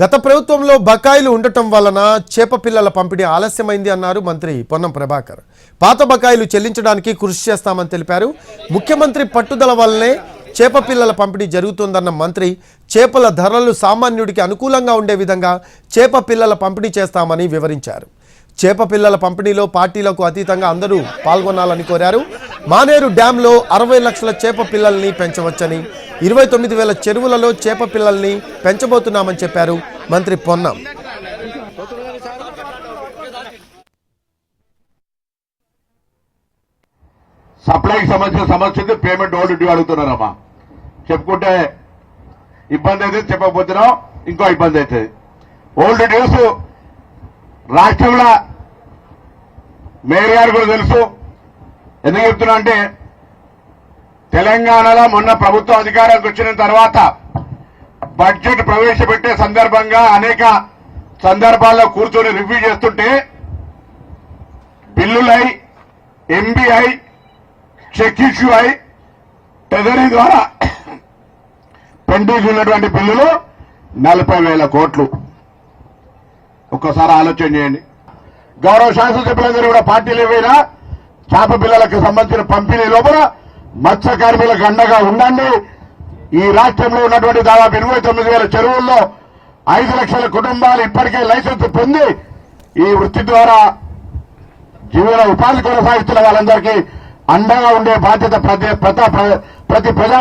గత ప్రభుత్వంలో బకాయిలు ఉండటం వలన చేప పిల్లల పంపిణీ ఆలస్యమైంది అన్నారు మంత్రి పొన్నం ప్రభాకర్. పాత బకాయిలు చెల్లించడానికి కృషి చేస్తామని తెలిపారు. ముఖ్యమంత్రి పట్టుదల వల్లనే చేప పిల్లల పంపిణీ జరుగుతుందన్న మంత్రి చేపల ధరలు సామాన్యుడికి అనుకూలంగా ఉండే విధంగా చేప పిల్లల పంపిణీ చేస్తామని వివరించారు. చేప పిల్లల పంపిణీలో పార్టీలకు అతీతంగా అందరూ పాల్గొనాలని కోరారు. మానేరు డ్యాంలో 60 లక్షల చేప పిల్లల్ని పెంచవచ్చని, 29,000 చెరువులలో చేప పిల్లల్ని పెంచబోతున్నామని చెప్పారు మంత్రి పొన్నం. సప్లైకి సంబంధించిన సమస్య పేమెంట్ ఓల్డ్ డ్యూ అడుగుతున్నారమ్మా. చెప్పుకుంటే ఇబ్బంది అయితే, చెప్పకపోతున్నాం ఇంకో ఇబ్బంది అవుతుంది. ఓల్డ్ డ్యూస్ రాష్ట్రంలో మేయర్ గారు కూడా తెలుసు. ఎందుకు చెప్తున్నా అంటే, తెలంగాణలో మొన్న ప్రభుత్వం అధికారానికి వచ్చిన తర్వాత బడ్జెట్ ప్రవేశపెట్టే సందర్భంగా అనేక సందర్భాల్లో కూర్చొని రివ్యూ చేస్తుంటే బిల్లులై, ఎంబీఐ, చెక్ ఇష్యూ అయి, ట్రెజరీ ద్వారా పెండింగ్ ఉన్నటువంటి బిల్లులు 40,000 కోట్లు. ఒక్కసారి ఆలోచన చేయండి. గౌరవ శాసనసభ్యులందరూ కూడా పార్టీలు ఏవైనా చేప పిల్లలకు సంబంధించిన పంపిణీ లోపల మత్స్య కార్మికులకు అండగా ఉండండి. ఈ రాష్ట్రంలో ఉన్నటువంటి దాదాపు 29,000 చెరువుల్లో 5 లక్షల కుటుంబాలు ఇప్పటికే లైసెన్స్ పొంది ఈ వృత్తి ద్వారా జీవన ఉపాధి కొనసాగిస్తున్న వాళ్ళందరికీ అండగా ఉండే బాధ్యత ప్రతి ప్రజా